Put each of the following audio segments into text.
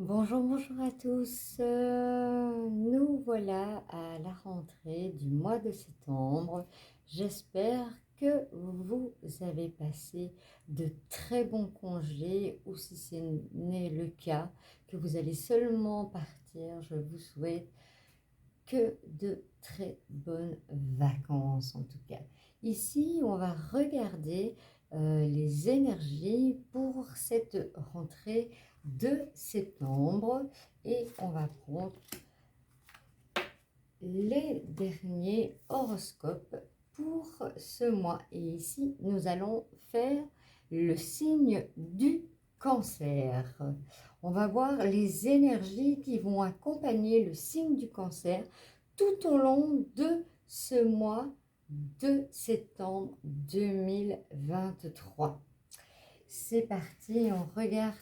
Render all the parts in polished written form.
Bonjour, bonjour à tous. Nous voilà à la rentrée du mois de septembre. J'espère que vous avez passé de très bons congés ou si ce n'est le cas, que vous allez seulement partir. Je vous souhaite que de très bonnes vacances en tout cas. Ici, on va regarder les énergies pour cette rentrée de septembre et on va prendre les derniers horoscopes pour ce mois. Et ici, nous allons faire le signe du Cancer. On va voir les énergies qui vont accompagner le signe du Cancer tout au long de ce mois de septembre 2023. C'est parti, on regarde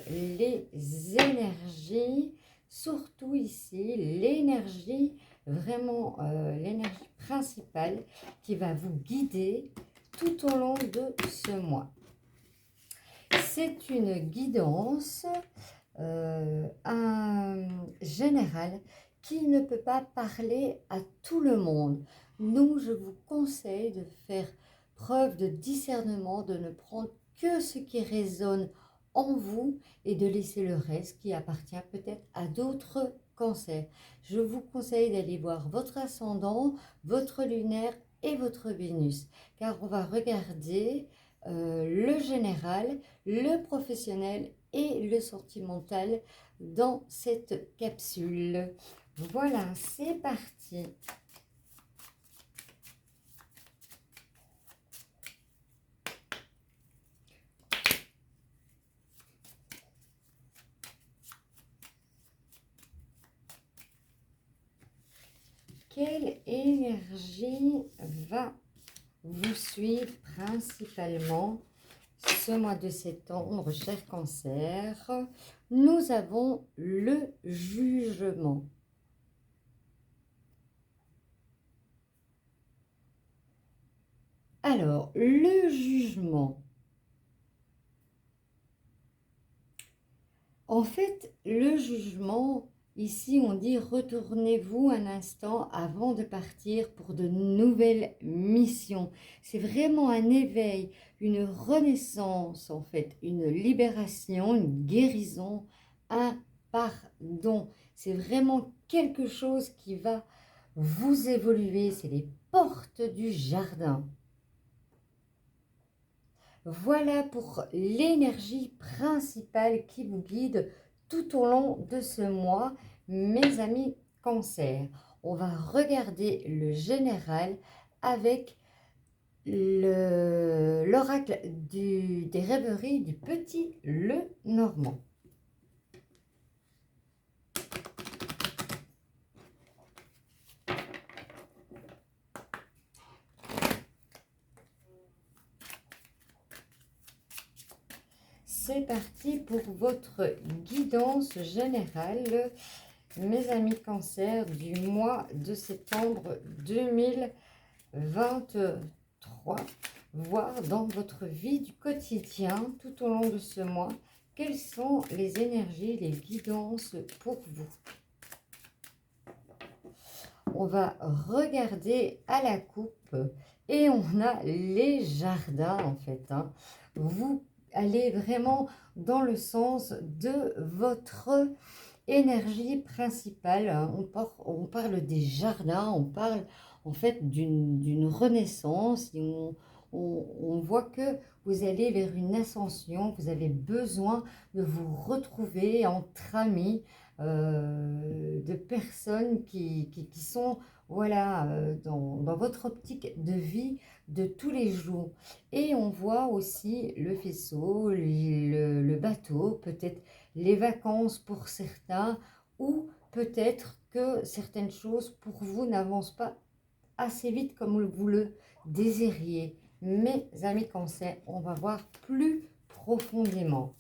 les énergies, surtout ici, l'énergie, vraiment l'énergie principale qui va vous guider tout au long de ce mois. C'est une guidance générale qui ne peut pas parler à tout le monde. Donc, je vous conseille de faire preuve de discernement, de ne prendre que ce qui résonne en vous et de laisser le reste qui appartient peut-être à d'autres cancers. Je vous conseille d'aller voir votre ascendant, votre lunaire et votre Vénus, car on va regarder le général, le professionnel et le sentimental dans cette capsule. Voilà, c'est parti. Quelle énergie va vous suivre principalement ce mois de septembre, cher Cancer? Nous avons le jugement. Alors, le jugement. En fait, le jugement, ici on dit retournez-vous un instant avant de partir pour de nouvelles missions. C'est vraiment un éveil, une renaissance en fait, une libération, une guérison, un pardon. C'est vraiment quelque chose qui va vous évoluer, c'est les portes du jardin. Voilà pour l'énergie principale qui vous guide tout au long de ce mois, mes amis Cancer. On va regarder le général avec l'oracle des rêveries du petit Lenormand. C'est parti pour votre guidance générale, mes amis Cancer, du mois de septembre 2023. Voir dans votre vie du quotidien, tout au long de ce mois, quelles sont les énergies, les guidances pour vous. On va regarder à la coupe et on a les jardins en fait. Vous allez vraiment dans le sens de votre énergie principale. On parle des jardins, on parle en fait d'une renaissance. Et on voit que vous allez vers une ascension, vous avez besoin de vous retrouver entre amis, de personnes qui sont voilà, dans votre optique de vie de tous les jours. Et on voit aussi le faisceau, le bateau, peut-être les vacances pour certains, ou peut-être que certaines choses pour vous n'avancent pas assez vite comme vous le désiriez. Mes amis Cancer, on va voir plus profondément.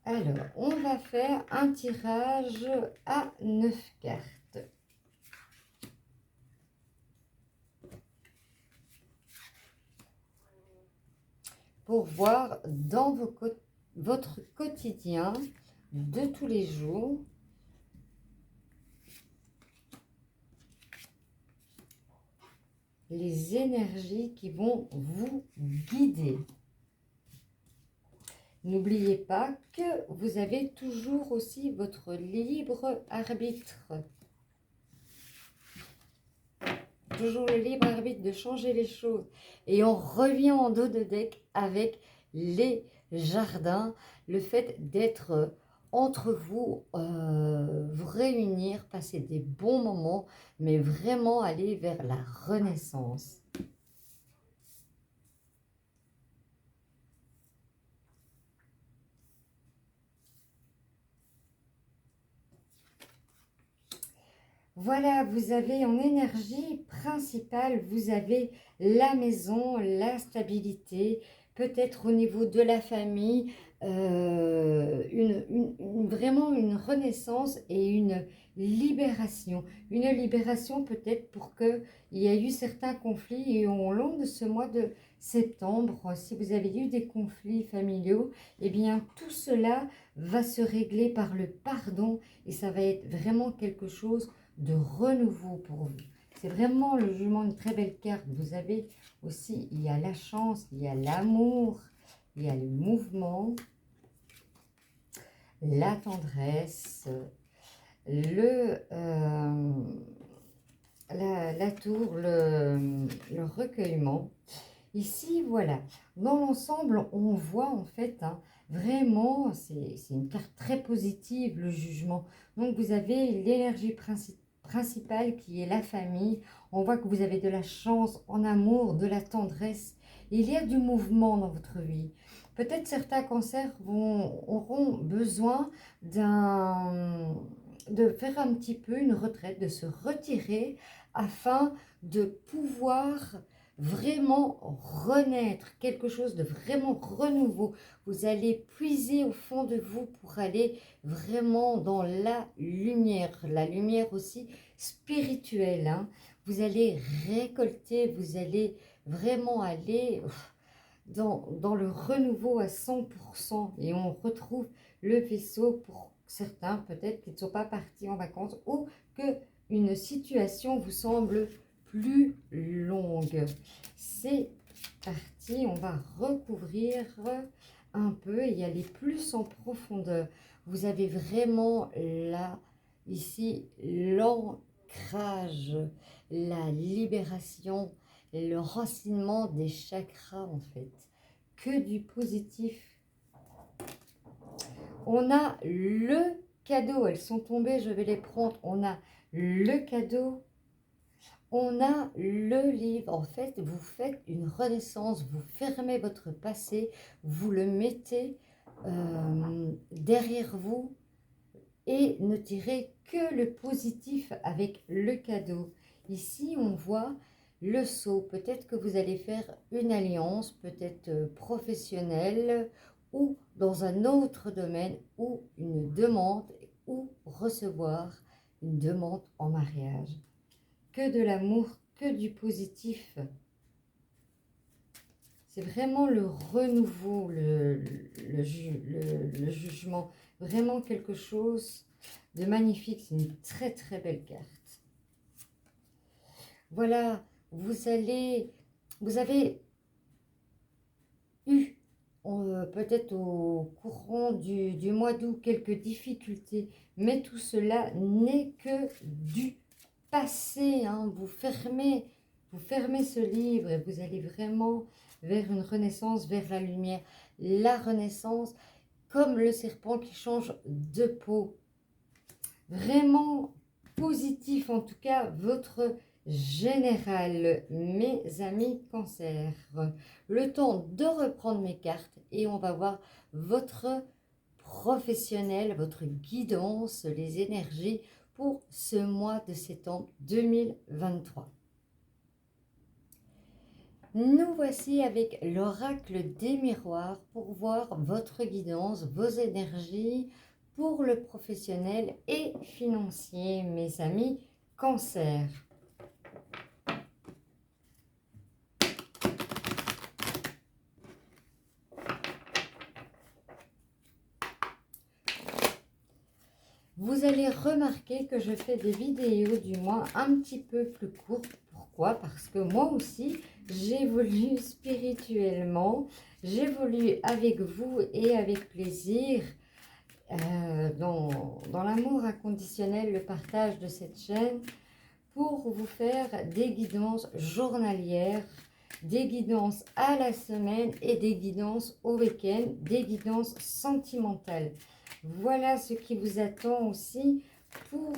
Alors, on va faire un tirage à 9 cartes. pour voir dans votre quotidien de tous les jours les énergies qui vont vous guider. N'oubliez pas que vous avez toujours aussi votre libre arbitre. Toujours le libre arbitre de changer les choses. Et on revient en dos de deck avec les jardins. Le fait d'être entre vous, vous réunir, passer des bons moments, mais vraiment aller vers la renaissance. Voilà, vous avez en énergie principale, vous avez la maison, la stabilité, peut-être au niveau de la famille, vraiment une renaissance et une libération. Une libération peut-être pour qu'il y ait eu certains conflits et au long de ce mois de septembre, si vous avez eu des conflits familiaux, eh bien tout cela va se régler par le pardon et ça va être vraiment quelque chose de renouveau pour vous. C'est vraiment le jugement, une très belle carte. Vous avez aussi, il y a la chance, il y a l'amour, il y a le mouvement, la tendresse, la tour, le recueillement. Ici, voilà, dans l'ensemble, on voit en fait, hein, vraiment, c'est une carte très positive, le jugement. Donc, vous avez l'énergie principale qui est la famille. On voit que vous avez de la chance en amour, de la tendresse. Il y a du mouvement dans votre vie. Peut-être certains cancers auront besoin de faire un petit peu une retraite, de se retirer afin de pouvoir vraiment renaître, quelque chose de vraiment renouveau. Vous allez puiser au fond de vous pour aller vraiment dans la lumière aussi spirituelle. Hein. Vous allez récolter, vous allez vraiment aller dans le renouveau à 100% et on retrouve le vaisseau pour certains peut-être qui ne sont pas partis en vacances ou que une situation vous semble plus longue. C'est parti, on va recouvrir un peu et aller plus en profondeur. Vous avez vraiment là, ici, l'ancrage, la libération, le racinement des chakras en fait. Que du positif. On a le cadeau, elles sont tombées, je vais les prendre. On a le cadeau. On a le livre, en fait, vous faites une renaissance, vous fermez votre passé, vous le mettez derrière vous et ne tirez que le positif avec le cadeau. Ici, on voit le saut. Peut-être que vous allez faire une alliance, peut-être professionnelle ou dans un autre domaine ou une demande ou recevoir une demande en mariage. Que de l'amour, que du positif. C'est vraiment le renouveau, le jugement. Vraiment quelque chose de magnifique. C'est une très très belle carte. Voilà, vous avez eu peut-être au courant du mois d'août quelques difficultés, mais tout cela n'est que du passé. Hein. Vous fermez ce livre et vous allez vraiment vers une renaissance, vers la lumière. La renaissance, comme le serpent qui change de peau. Vraiment positif, en tout cas, votre général, mes amis cancer. Le temps de reprendre mes cartes et on va voir votre professionnel, votre guidance, les énergies pour ce mois de septembre 2023. Nous voici avec l'oracle des miroirs pour voir votre guidance, vos énergies pour le professionnel et financier, mes amis cancer. vous allez remarquer que je fais des vidéos du moins un petit peu plus courtes. Pourquoi? Parce que moi aussi, j'évolue spirituellement, j'évolue avec vous et avec plaisir dans l'amour inconditionnel, le partage de cette chaîne pour vous faire des guidances journalières, des guidances à la semaine et des guidances au week-end, des guidances sentimentales. Voilà ce qui vous attend aussi pour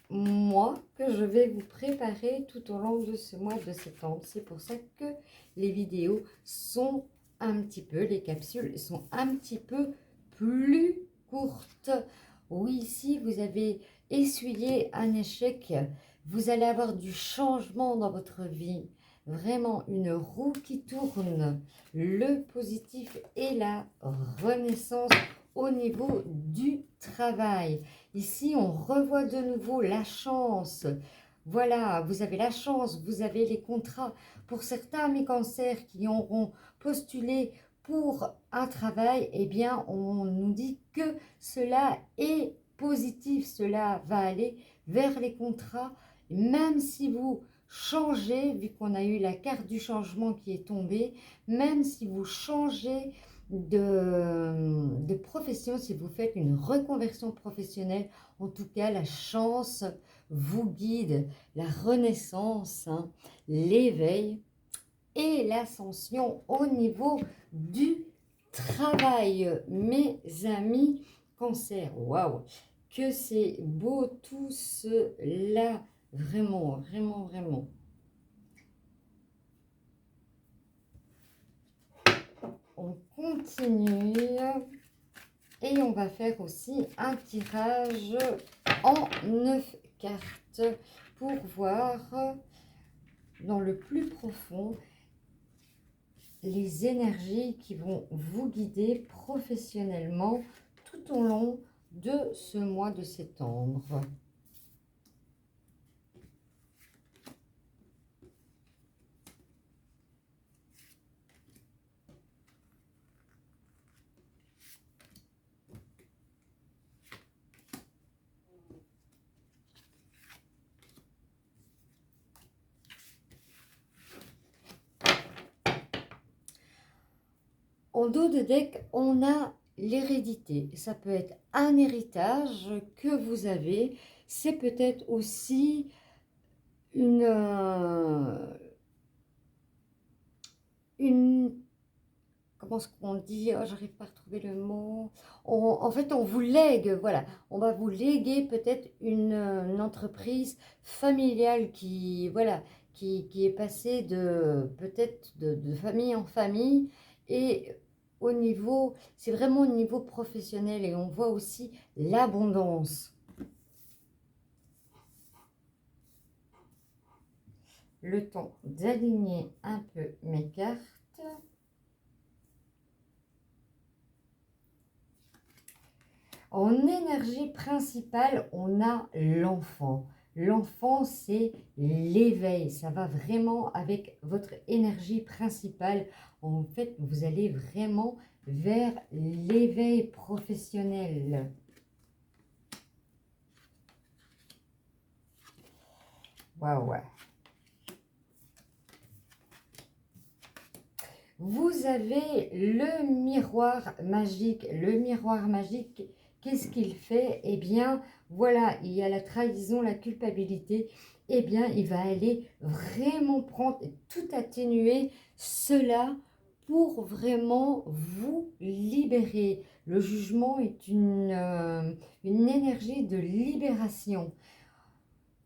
moi, que je vais vous préparer tout au long de ce mois de septembre. C'est pour ça que les vidéos sont un petit peu, les capsules sont un petit peu plus courtes. Oui, ici, vous avez essuyé un échec. Vous allez avoir du changement dans votre vie. Vraiment une roue qui tourne. Le positif et la renaissance au niveau du travail. Ici, on revoit de nouveau la chance. Voilà, vous avez la chance, vous avez les contrats. Pour certains, mes cancers qui auront postulé pour un travail, eh bien, on nous dit que cela est positif. Cela va aller vers les contrats. Même si vous changez, vu qu'on a eu la carte du changement qui est tombée, même si vous changez de profession, si vous faites une reconversion professionnelle, en tout cas, la chance vous guide, la renaissance, hein, l'éveil et l'ascension au niveau du travail. Mes amis cancer, waouh, que c'est beau tout cela, vraiment, vraiment, vraiment. On continue et on va faire aussi un tirage en 9 cartes pour voir dans le plus profond les énergies qui vont vous guider professionnellement tout au long de ce mois de septembre. En dos de deck, on a l'hérédité. Ça peut être un héritage que vous avez. C'est peut-être aussi une comment est-ce qu'on dit, oh, j'arrive pas à retrouver le mot. En fait, on vous lègue, voilà. On va vous léguer peut-être une entreprise familiale qui, voilà, qui est passée de peut-être de famille en famille. Et au niveau, c'est vraiment au niveau professionnel. Et on voit aussi l'abondance. Le temps d'aligner un peu mes cartes. En énergie principale, on a l'enfant. L'enfant, c'est l'éveil. Ça va vraiment avec votre énergie principale. En fait, vous allez vraiment vers l'éveil professionnel. Waouh! Vous avez le miroir magique. Le miroir magique, qu'est-ce qu'il fait? Eh bien, voilà, il y a la trahison, la culpabilité. Eh bien, il va aller vraiment prendre, tout atténuer cela pour vraiment vous libérer. Le jugement est une énergie de libération.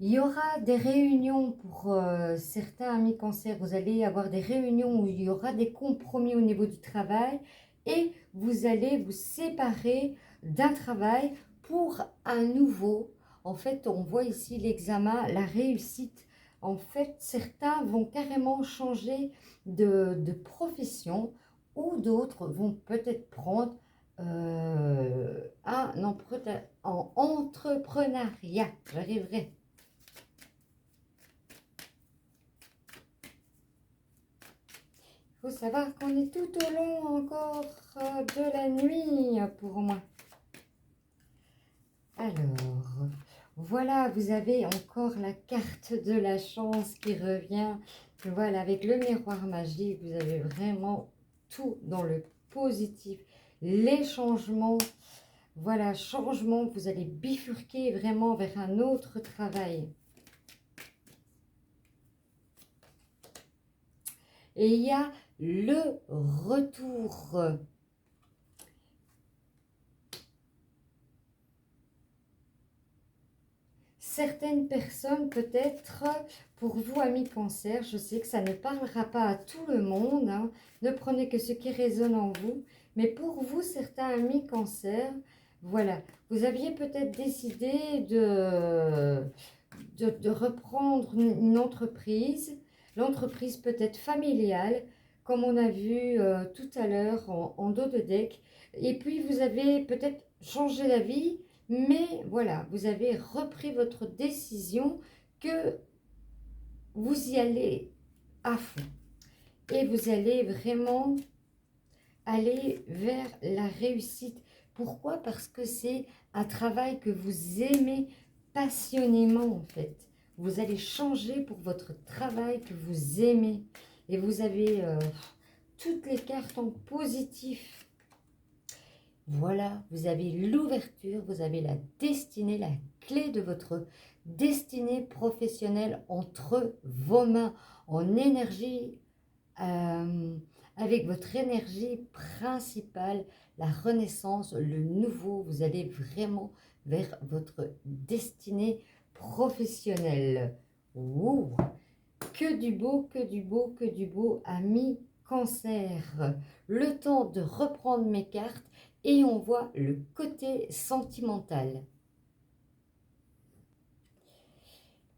Il y aura des réunions pour certains amis cancer. Vous allez avoir des réunions où il y aura des compromis au niveau du travail et vous allez vous séparer d'un travail pour un nouveau. En fait, on voit ici l'examen, la réussite. En fait, certains vont carrément changer de profession ou d'autres vont peut-être prendre en entrepreneuriat. J'arriverai. Il faut savoir qu'on est tout au long encore de la nuit pour moi. Alors, Voilà, vous avez encore la carte de la chance qui revient. Voilà, avec le miroir magique, vous avez vraiment tout dans le positif. Les changements, voilà, changement, vous allez bifurquer vraiment vers un autre travail. Et il y a le retour. Certaines personnes, peut-être, pour vous, amis cancer, je sais que ça ne parlera pas à tout le monde, hein, ne prenez que ce qui résonne en vous, mais pour vous, certains amis cancer, voilà, vous aviez peut-être décidé de reprendre une entreprise, l'entreprise peut-être familiale, comme on a vu tout à l'heure en dos de deck, et puis vous avez peut-être changé d'avis, mais voilà, vous avez repris votre décision que vous y allez à fond. Et vous allez vraiment aller vers la réussite. Pourquoi? Parce que c'est un travail que vous aimez passionnément en fait. Vous allez changer pour votre travail que vous aimez. Et vous avez toutes les cartes en positif. Voilà, vous avez l'ouverture, vous avez la destinée, la clé de votre destinée professionnelle entre vos mains, en énergie, avec votre énergie principale, la renaissance, le nouveau. Vous allez vraiment vers votre destinée professionnelle. Ouh, que du beau, que du beau, que du beau, amis cancer. Le temps de reprendre mes cartes et on voit le côté sentimental.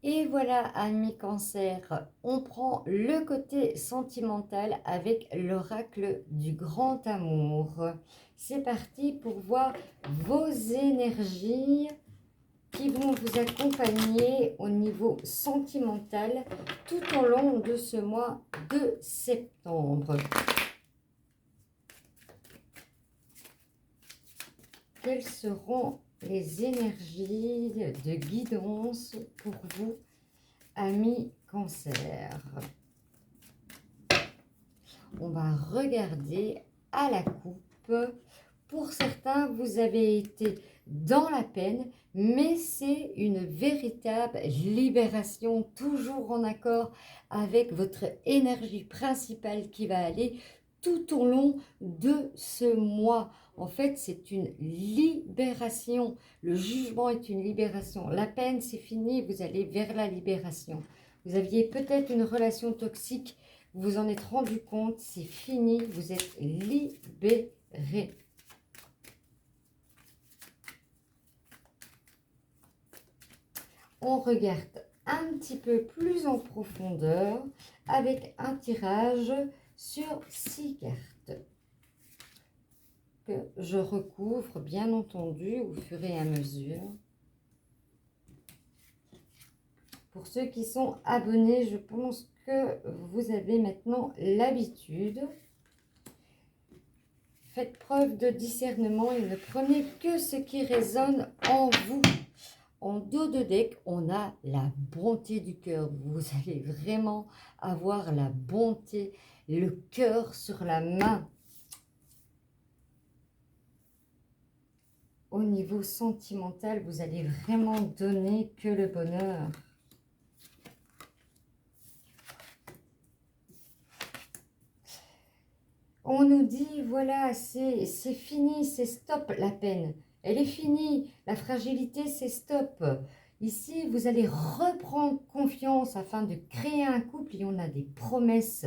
Et voilà, amis cancer, on prend le côté sentimental avec l'oracle du grand amour. C'est parti pour voir vos énergies qui vont vous accompagner au niveau sentimental tout au long de ce mois de septembre. Quelles seront les énergies de guidance pour vous, amis cancer? On va regarder à la coupe. Pour certains, vous avez été dans la peine, mais c'est une véritable libération, toujours en accord avec votre énergie principale qui va aller tout au long de ce mois. En fait, c'est une libération. Le jugement est une libération. La peine, c'est fini, vous allez vers la libération. Vous aviez peut-être une relation toxique, vous vous en êtes rendu compte, c'est fini, vous êtes libéré. On regarde un petit peu plus en profondeur avec un tirage sur 6 cartes que je recouvre bien entendu au fur et à mesure. Pour ceux qui sont abonnés, je pense que vous avez maintenant l'habitude. Faites preuve de discernement et ne prenez que ce qui résonne en vous. En dos de deck, on a la bonté du cœur. Vous allez vraiment avoir la bonté, le cœur sur la main. Au niveau sentimental, vous allez vraiment donner que le bonheur. On nous dit, voilà, c'est fini, c'est stop la peine. Elle est finie, la fragilité, c'est stop. Ici, vous allez reprendre confiance afin de créer un couple et on a des promesses.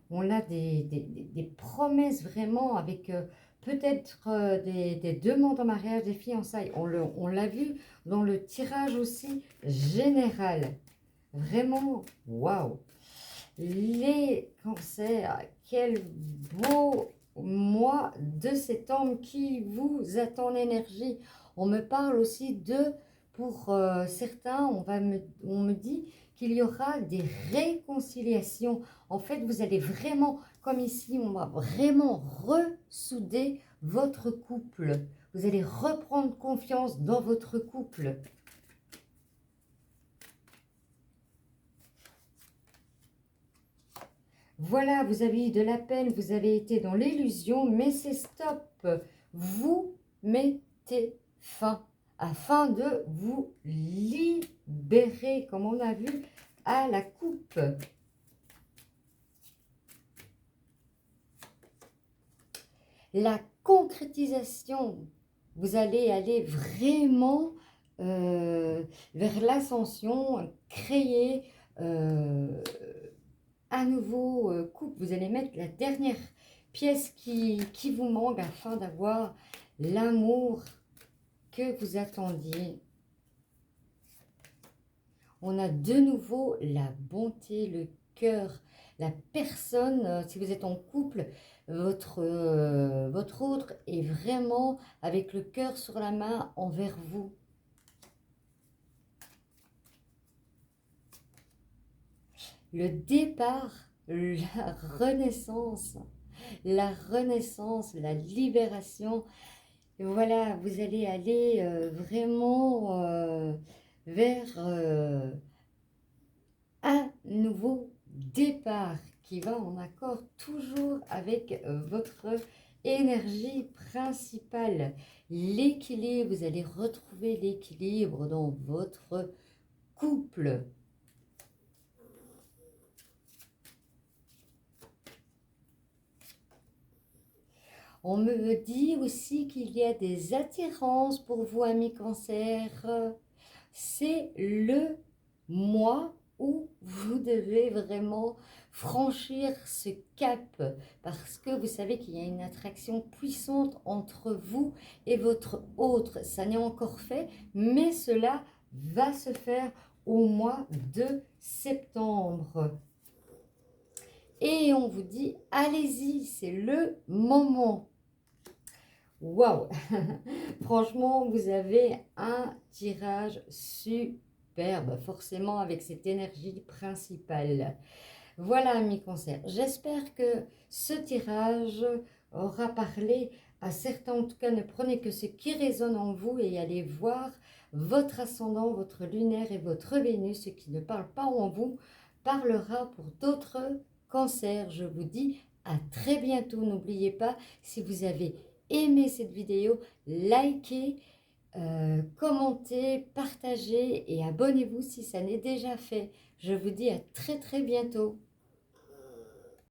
On a des promesses vraiment avec peut-être des demandes en mariage, des fiançailles. On l'a vu dans le tirage aussi général. Vraiment, waouh! Les cancers, quel beau mois de septembre qui vous attend en énergie. On me parle aussi de, pour certains, on me dit qu'il y aura des réconciliations. En fait, vous allez vraiment, comme ici, on va vraiment ressouder votre couple. Vous allez reprendre confiance dans votre couple. Voilà, vous avez eu de la peine, vous avez été dans l'illusion, mais c'est stop. Vous mettez fin afin de vous libérer, comme on a vu à la coupe. La concrétisation, vous allez aller vraiment vers l'ascension, créer un nouveau couple. Vous allez mettre la dernière pièce qui vous manque afin d'avoir l'amour que vous attendiez. On a de nouveau la bonté, le cœur, la personne, si vous êtes en couple, votre autre est vraiment avec le cœur sur la main envers vous. Le départ, la renaissance, la libération. Et voilà, vous allez aller vraiment vers un nouveau départ qui va en accord toujours avec votre énergie principale. L'équilibre, vous allez retrouver l'équilibre dans votre couple. On me dit aussi qu'il y a des attirances pour vous, amis Cancer. C'est le mois où vous devez vraiment franchir ce cap parce que vous savez qu'il y a une attraction puissante entre vous et votre autre. Ça n'est encore fait, mais cela va se faire au mois de septembre. Et on vous dit, allez-y, c'est le moment. Waouh. Franchement, vous avez un tirage superbe, forcément avec cette énergie principale. Voilà, amis Cancer. J'espère que ce tirage aura parlé à certains. En tout cas, ne prenez que ce qui résonne en vous et allez voir votre ascendant, votre lunaire et votre Vénus. Ce qui ne parle pas en vous parlera pour d'autres cancers. Je vous dis à très bientôt. N'oubliez pas, si vous avez aimé cette vidéo, likez, commentez, partagez et abonnez-vous si ça n'est déjà fait. Je vous dis à très bientôt.